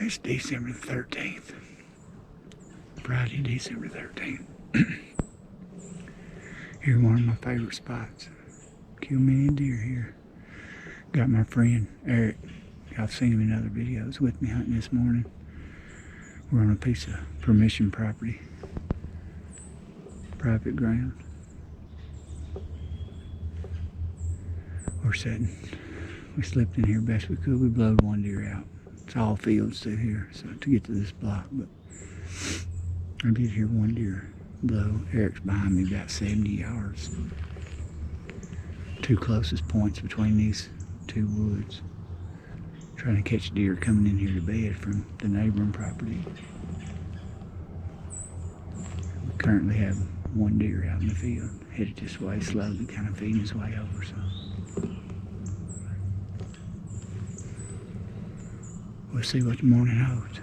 It's December the 13th. Friday, December 13th. Here's one of my favorite spots. Kill many deer here. Got my friend Eric. I've seen him in other videos with me hunting this morning. We're on a piece of permission property. Private ground. We're sitting. We slipped in here best we could. We blowed one deer out. It's all fields through here, so to get to this block, but I did hear one deer blow. Eric's behind me about 70 yards. Two closest points between these two woods. Trying to catch deer coming in here to bed from the neighboring property. We currently have one deer out in the field, headed this way slowly, kind of feeding his way over. So we'll see what the morning holds.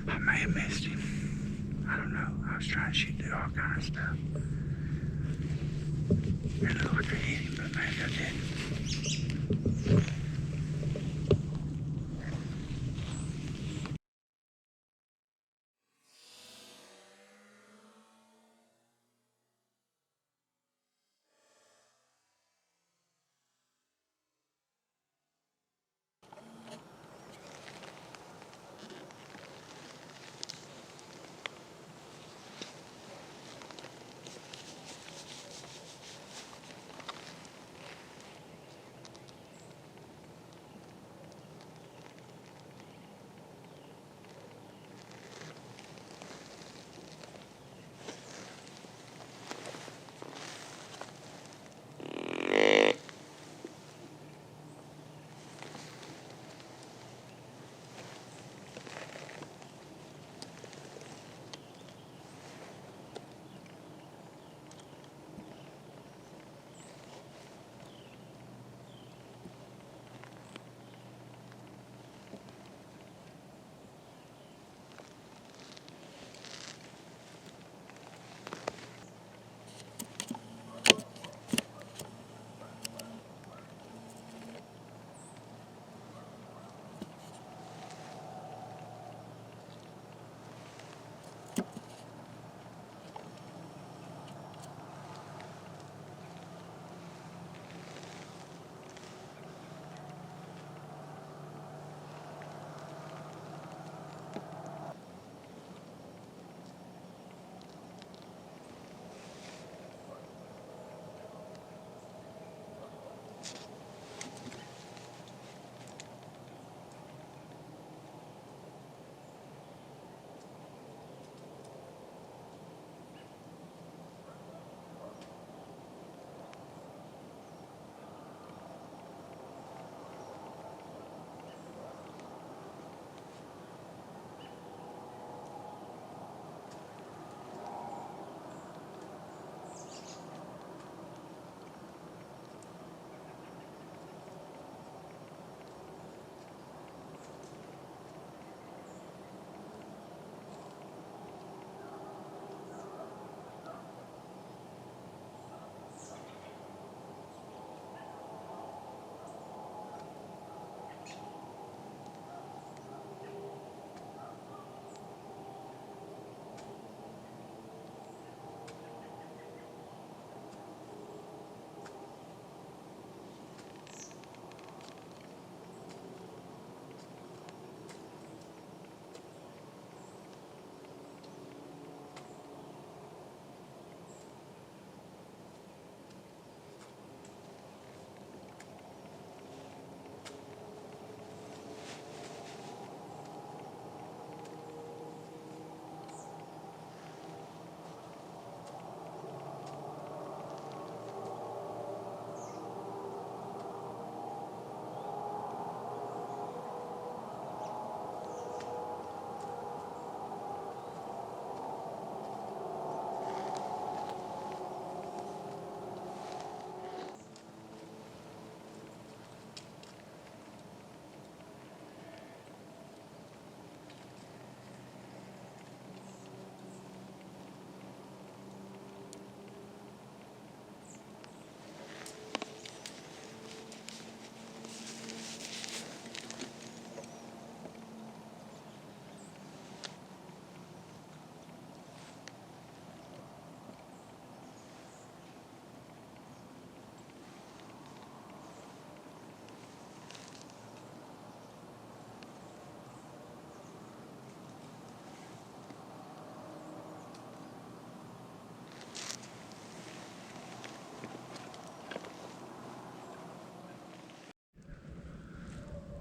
I may have missed him. I don't know. I was trying to shoot through all kind of stuff. It looked like I hit him, but maybe I didn't.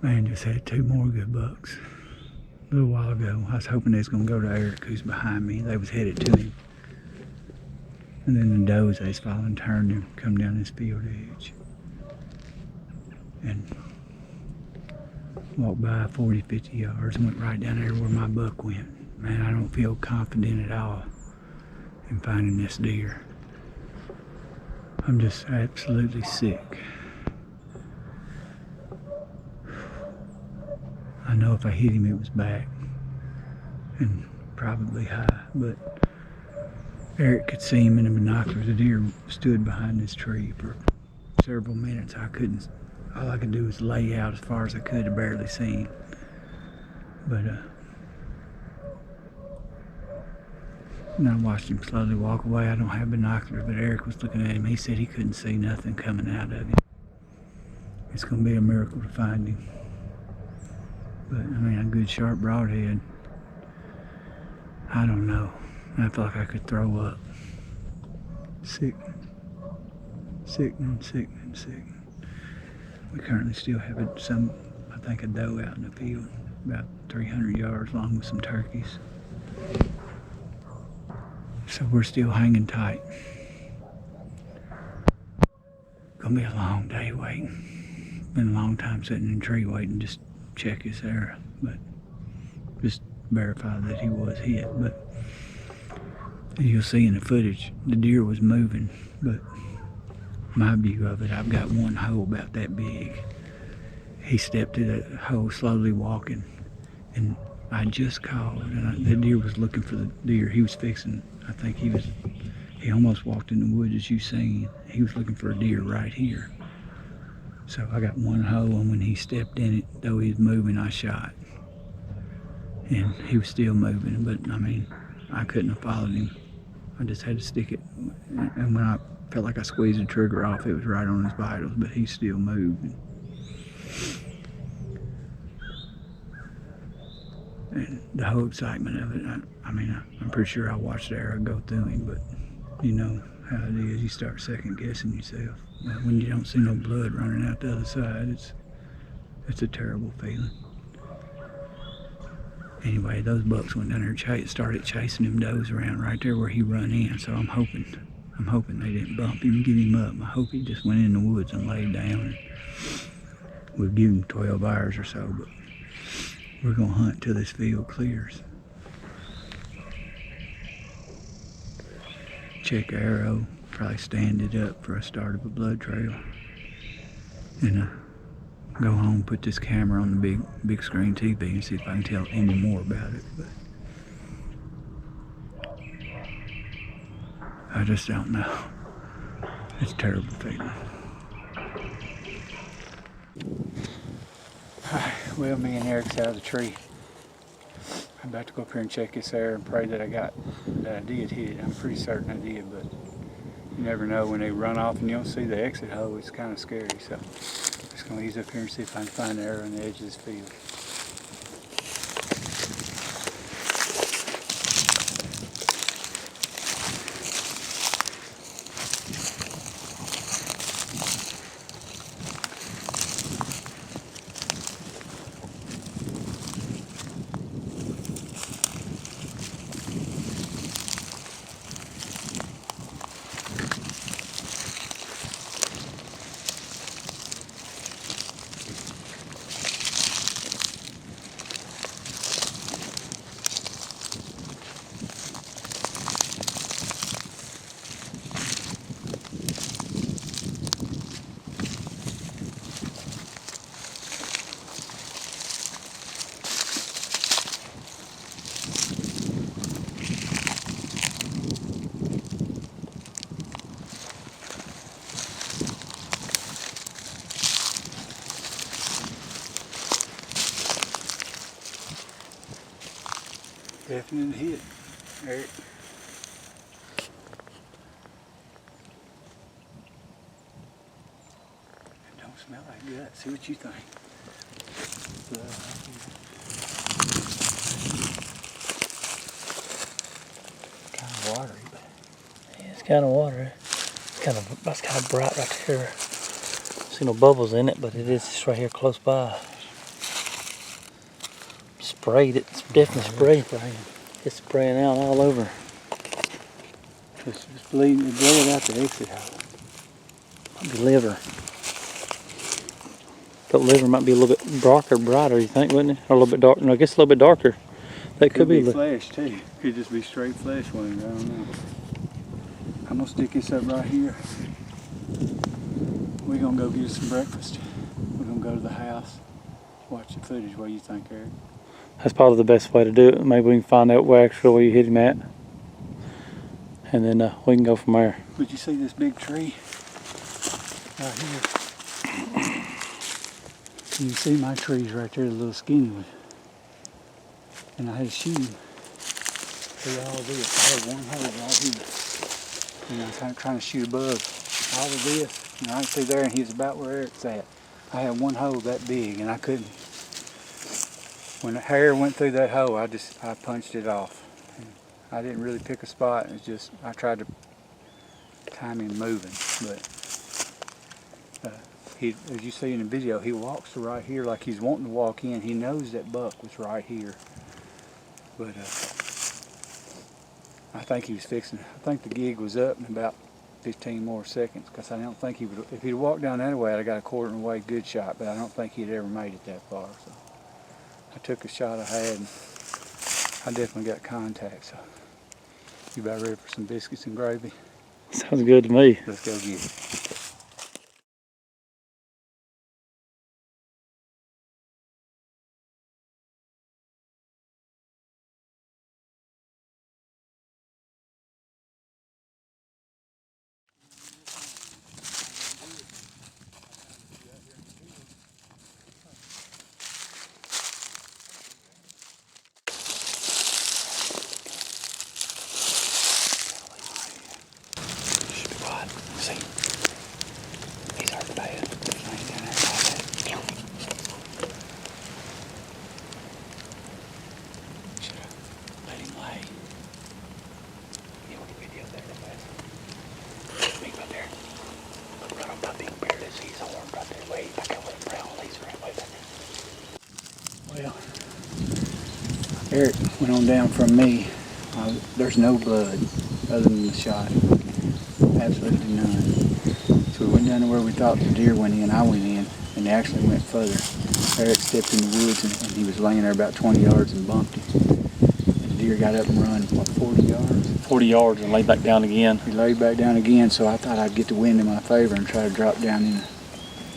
Man, just had 2 more good bucks a little while ago. I was hoping they was gonna go to Eric, who's behind me. They was headed to him. And then the does, they was following, turned and come down this field edge. And walked by 40, 50 yards and went right down there where my buck went. Man, I don't feel confident at all in finding this deer. I'm just absolutely sick. I know if I hit him it was back and probably high, but Eric could see him in the binoculars. The deer stood behind this tree for several minutes. All I could do was lay out as far as I could to barely see him. But and I watched him slowly walk away. I don't have binoculars, but Eric was looking at him. He said he couldn't see nothing coming out of him. It's going to be a miracle to find him. But, I mean, a good sharp broadhead. I don't know. I feel like I could throw up. Sickening. Sickening, sickening, sickening. We currently still have I think a doe out in the field, about 300 yards long with some turkeys. So we're still hanging tight. Gonna be a long day waiting. Been a long time sitting in a tree waiting, just check his area, but just verify that he was hit. But you'll see in the footage, the deer was moving, but my view of it, I've got one hole about that big. He stepped through that hole slowly walking, and I just called, and the deer was looking for the deer. He was fixing, I think he almost walked in the woods as you seen. He was looking for a deer right here. So I got one hole, and when he stepped in it, though he was moving, I shot. And he was still moving, but I mean, I couldn't have followed him. I just had to stick it. And when I felt like I squeezed the trigger off, it was right on his vitals, but he still moved. And the whole excitement of it, I mean, I'm pretty sure I watched the arrow go through him, but you know how it is. You start second guessing yourself. When you don't see no blood running out the other side, it's a terrible feeling. Anyway, those bucks went down there, started chasing them does around right there where he run in. So I'm hoping they didn't bump him and get him up. I hope he just went in the woods and laid down. And we'll give him 12 hours or so, but we're gonna hunt till this field clears. Check arrow, probably stand it up for a start of a blood trail, and go home, put this camera on the big screen TV and see if I can tell any more about it. But I just don't know. It's a terrible feeling. Well, me and Eric's out of the tree. I'm about to go up here and check this air and pray that I did hit it. I'm pretty certain I did, but you never know when they run off and you don't see the exit hole. It's kind of scary, so I'm just going to ease up here and see if I can find the arrow on the edge of this field. Definite hit, Eric. It don't smell like that. See what you think. Kind of watery, but yeah, it's kind of watery. That's kind of bright right there. See no bubbles in it, but it is just right here close by. sprayed. It's definitely spraying. It's spraying out all over. It's bleeding. It bled out the exit hole. Might be liver. But liver might be a little bit darker, brighter, you think, wouldn't it? Or a little bit darker. No, I guess a little bit darker. That could be flesh too. Could just be straight flesh wound. I don't know. I'm gonna stick this up right here. We're gonna go get us some breakfast. We're gonna go to the house, watch the footage. What do you think, Eric? That's probably the best way to do it. Maybe we can find out where you hit him at. And then we can go from there. But you see this big tree right here? And you see my trees right there, the little skinny one. And I had to shoot him. See all of this. I had one hole right here. And I was kind of trying to shoot above all of this. And right through there, and he's about where Eric's at. I had one hole that big, and I couldn't. When the hair went through that hole, I punched it off. And I didn't really pick a spot. It's just I tried to time him moving, but as you see in the video, he walks to right here like he's wanting to walk in. He knows that buck was right here, but I think he was fixing. I think the gig was up in about 15 more seconds, because I don't think he would. If he'd walked down that way, I'd have got a quarter of the way good shot, but I don't think he'd ever made it that far. So I took a shot I had, and I definitely got contact. So you about ready for some biscuits and gravy? Sounds good to me. Let's go get it. Well, Eric went on down from me. There's no blood other than the shot. Absolutely none. So we went down to where we thought the deer went in. I went in, and they actually went further. Eric stepped in the woods, and he was laying there about 20 yards and bumped him. And the deer got up and run, what, 40 yards? 40 yards and laid back down again. He laid back down again, so I thought I'd get the wind in my favor and try to drop down in a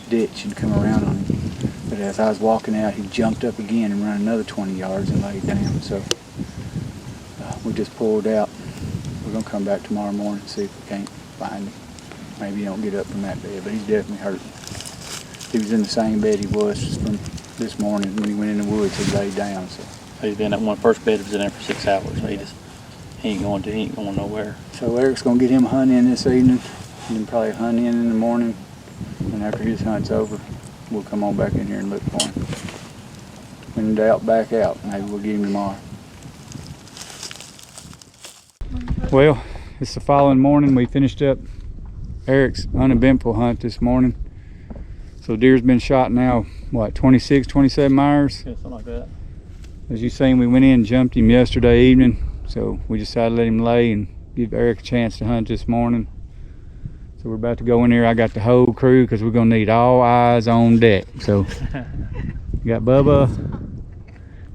ditch and come around on him. But as I was walking out, he jumped up again and ran another 20 yards and laid down. So we just pulled out. We're going to come back tomorrow morning and see if we can't find him. Maybe he don't get up from that bed, but he's definitely hurt. He was in the same bed he was from this morning when he went in the woods. He laid down. So He's been at one first bed, was in there for 6 hours. So he ain't going nowhere. So Eric's going to get him a hunt in this evening, and then probably hunt in the morning. And after his hunt's over, we'll come on back in here and look for him. When in doubt, back out. Maybe we'll get him tomorrow. Well, it's the following morning. We finished up Eric's uneventful hunt this morning. So deer's been shot now, what, 26, 27 hours? Yeah, something like that. As you seen, we went in and jumped him yesterday evening. So we decided to let him lay and give Eric a chance to hunt this morning. So we're about to go in here. I got the whole crew because we're going to need all eyes on deck. So we got Bubba,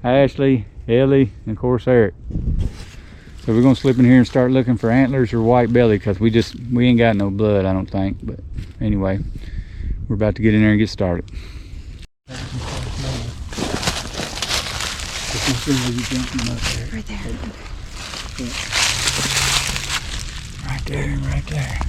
Ashley, Ellie, and of course Eric. So we're going to slip in here and start looking for antlers or white belly, because we ain't got no blood, I don't think. But anyway, we're about to get in there and get started. Right there. Right there, right there.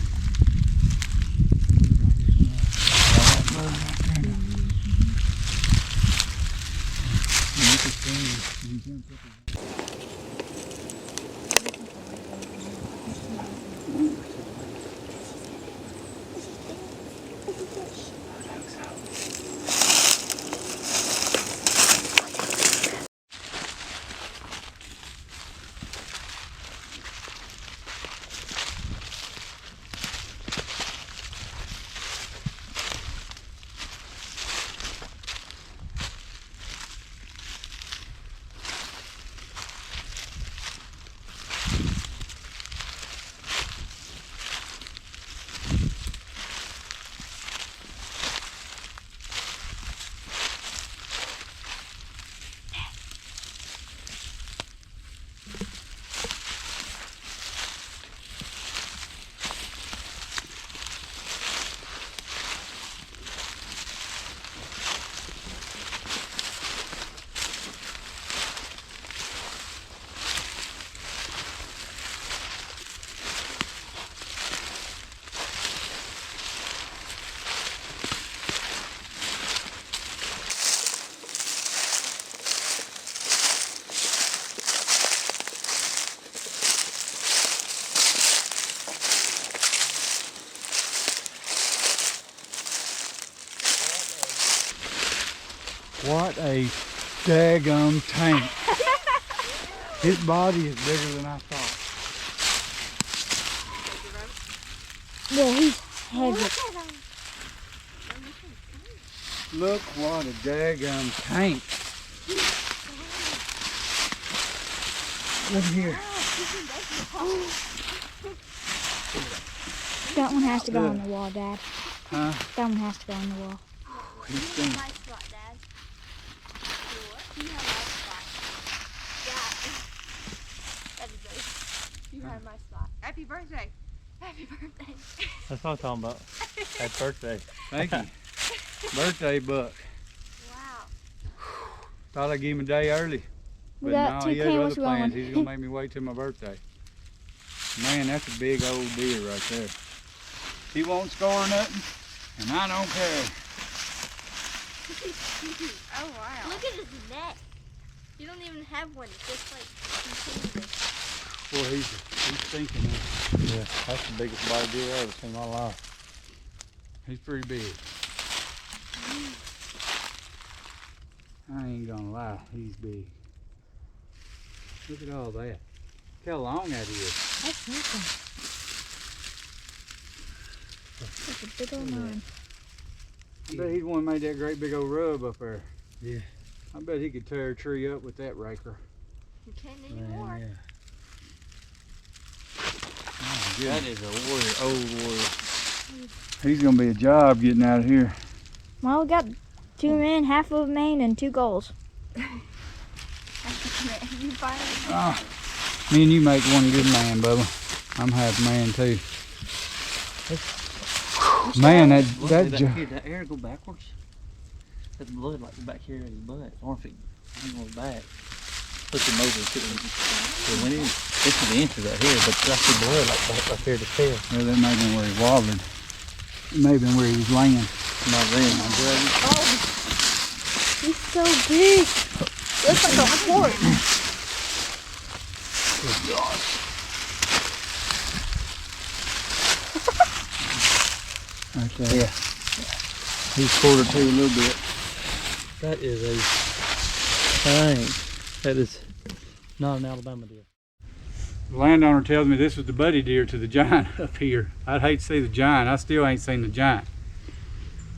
What a daggum tank. His body is bigger than I thought. Yeah, he's heavy. Look what a daggum tank. Look here. That one has to go on the wall, Dad. Huh? That one has to go on the wall. He's stinking. My spot, Dad. You have my spot. Yeah. That'd be great. You have my spot. Happy birthday. Happy birthday. That's what I'm talking about. Happy birthday. Thank you. Birthday buck. Wow. Thought I'd give him a day early. We But got no, two he has cameras other plans. going. He's gonna make me wait till my birthday. Man, that's a big old deer right there. He won't score nothing, and I don't care. Oh wow. Look at his neck. You don't even have one. It's just like continuous. Boy, he's thinking. Yeah, that's the biggest body deer I've ever seen in my life. He's pretty big. I ain't gonna lie, he's big. Look at all that. Look how long that is. That's something. That's a big old line. I bet he's the one that made that great big old rub up there. Yeah. I bet he could tear a tree up with that raker. You can't anymore. Man, Oh, yeah. That is a warrior, old warrior. He's gonna be a job getting out of here. Well, we got 2 men, half of a main, and 2 goals. You finally. Ah, me and you make one good man, Bubba. I'm half man too. Man, that that air go backwards. That blood like go back here in his butt. Or if it on his back. Push him over to him. So when he this is the entrance right here, but that's the blood like back up here to tail. Well, that may have been where he wobbling. It may have been where he was laying. Not then, my brother. Oh, he's so big. Looks like a horse. Good gosh. Right there. Yeah. He's quarter to a little bit. That is a thing. That is not an Alabama deer. The landowner tells me this was the buddy deer to the giant up here. I'd hate to see the giant. I still ain't seen the giant.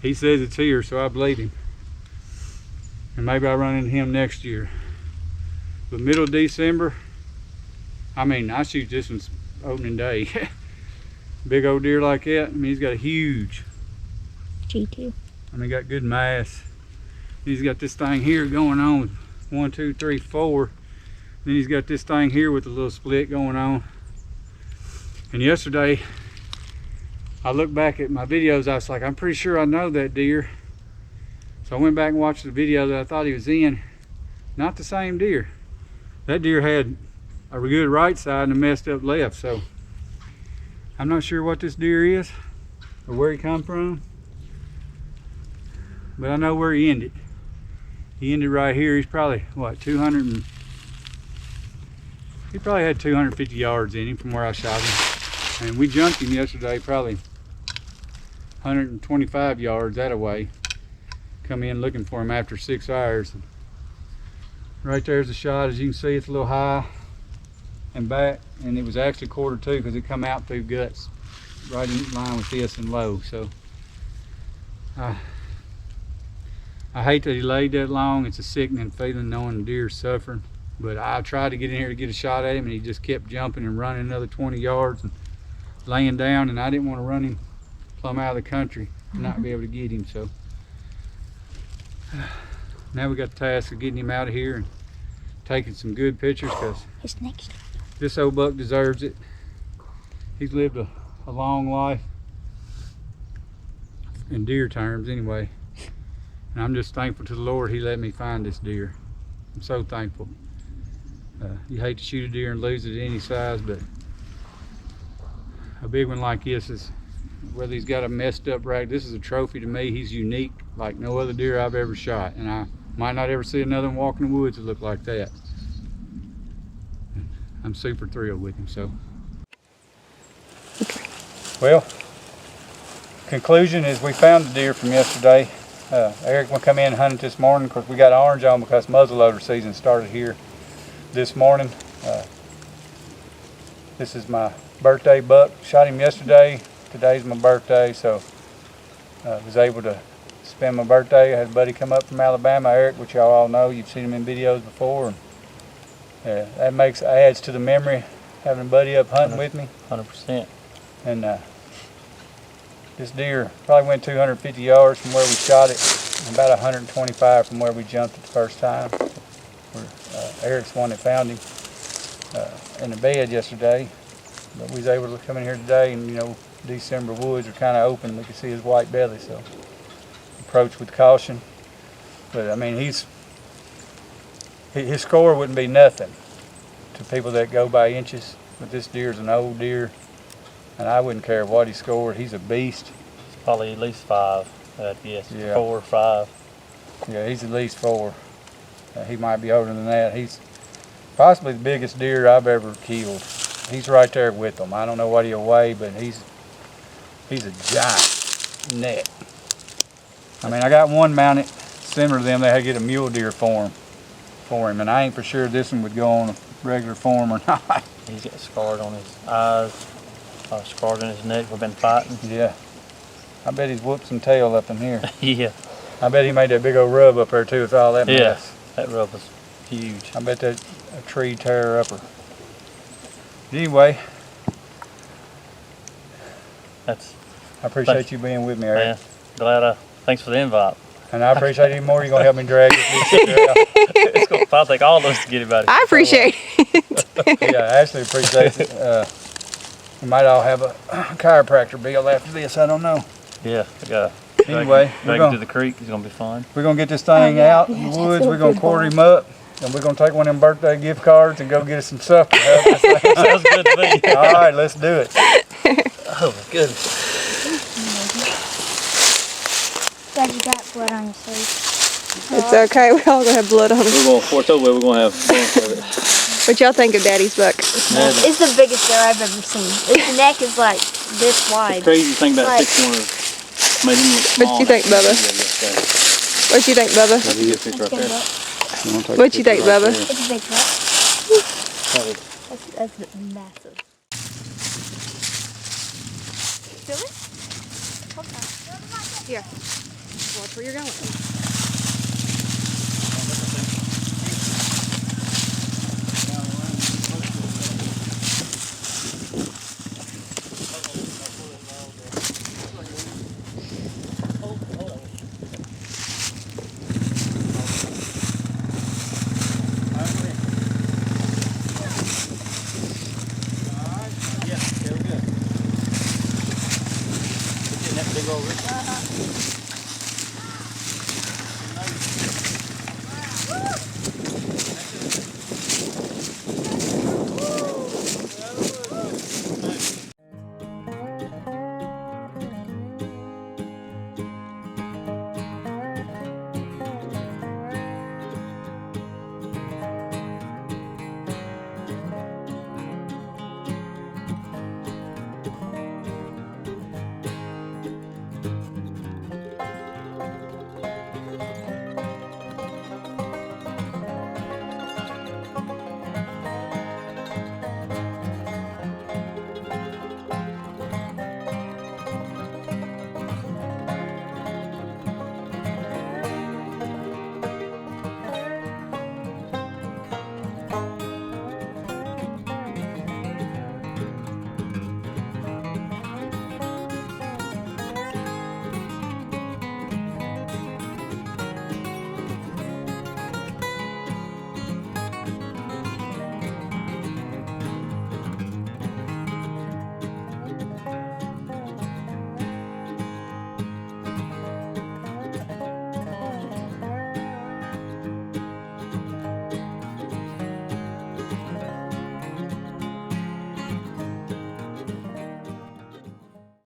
He says it's here, so I believe him. And maybe I'll run into him next year. But middle of December, I mean, I shoot this one's opening day. Big old deer like that, I mean, he's got a huge, G2. I mean, got good mass. He's got this thing here going on with 1, 2, 3, 4. Then he's got this thing here with a little split going on. And yesterday, I looked back at my videos, I was like, I'm pretty sure I know that deer. So I went back and watched the video that I thought he was in. Not the same deer. That deer had a good right side and a messed up left, so I'm not sure what this deer is or where he come from, but I know where he ended. He ended right here. He's probably, what, he probably had 250 yards in him from where I shot him. And we jumped him yesterday, probably 125 yards that away. Come in looking for him after 6 hours. Right there's the shot. As you can see, it's a little high and back, and it was actually quarter two because it come out through guts right in line with this and low. So I hate that he laid that long. It's a sickening feeling knowing the deer's suffering. But I tried to get in here to get a shot at him, and he just kept jumping and running another 20 yards and laying down, and I didn't want to run him plumb out of the country and not be able to get him. So now we got the task of getting him out of here and taking some good pictures, because His next. this old buck deserves it. He's lived a long life in deer terms anyway, and I'm just thankful to the Lord he let me find this deer. I'm so thankful. You hate to shoot a deer and lose it at any size, but a big one like this is, whether he's got a messed up rack, this is a trophy to me. He's unique like no other deer I've ever shot, and I might not ever see another one walk in the woods that look like that. I'm super thrilled with him. So, well, conclusion is we found the deer from yesterday. Eric will come in and hunt it this morning. Of course, we got orange on because muzzleloader season started here this morning. This is my birthday buck. Shot him yesterday. Today's my birthday, so was able to spend my birthday. I had a buddy come up from Alabama, Eric, which y'all all know. You've seen him in videos before. And, that adds to the memory, having a buddy up hunting with me. 100%. And this deer probably went 250 yards from where we shot it, and about 125 from where we jumped it the first time. Eric's the one that found him in the bed yesterday. But we was able to come in here today, and you know, December woods are kind of open. We can see his white belly, so approach with caution. But I mean, his score wouldn't be nothing to people that go by inches. But this deer's an old deer, and I wouldn't care what he scored. He's a beast. It's probably at least 5. Yes, Yeah. 4 or 5. Yeah, he's at least 4. He might be older than that. He's possibly the biggest deer I've ever killed. He's right there with them. I don't know what he'll weigh, but he's a giant neck. I mean, I got one mounted similar to them. They had to get a mule deer form for him, and I ain't for sure this one would go on a regular form or not. He's got scarred on his eyes, scarred on his neck. We've been fighting. Yeah. I bet he's whooped some tail up in here. Yeah. I bet he made that big old rub up there too with all that Yeah. mess. That rub was huge. I bet that a tree tear upper. But anyway, I appreciate you being with me, Eric. Yeah. Glad thanks for the invite. And I appreciate it even more. You're going to help me drag this deer out. It's gonna probably take all of us to get about it. I appreciate it. Yeah, I actually appreciate it. We might all have a chiropractor bill after this. I don't know. Yeah. I got Anyway, drag him to the creek. It's gonna be fun. we're going to get this thing out in the woods. We're going to quarter him up. And we're going to take one of them birthday gift cards and go get us some supper. Sounds good to me. All right, let's do it. Oh my goodness. Dad, you got blood on your sleeve. It's okay. We all gonna have blood on us. We're going for it. We're gonna have fun with it. What y'all think of Daddy's buck? It's the biggest deer I've ever seen. Its neck is like this wide. Crazy thing about Like- 6 made him look small. What you think, Bubba? What you think, Bubba? That's a good picture right there. What you think, Bubba? It's a big buck. That's massive. Really? Okay. Here. Watch where you're going. Yeah, we're good. Getting that big old rip.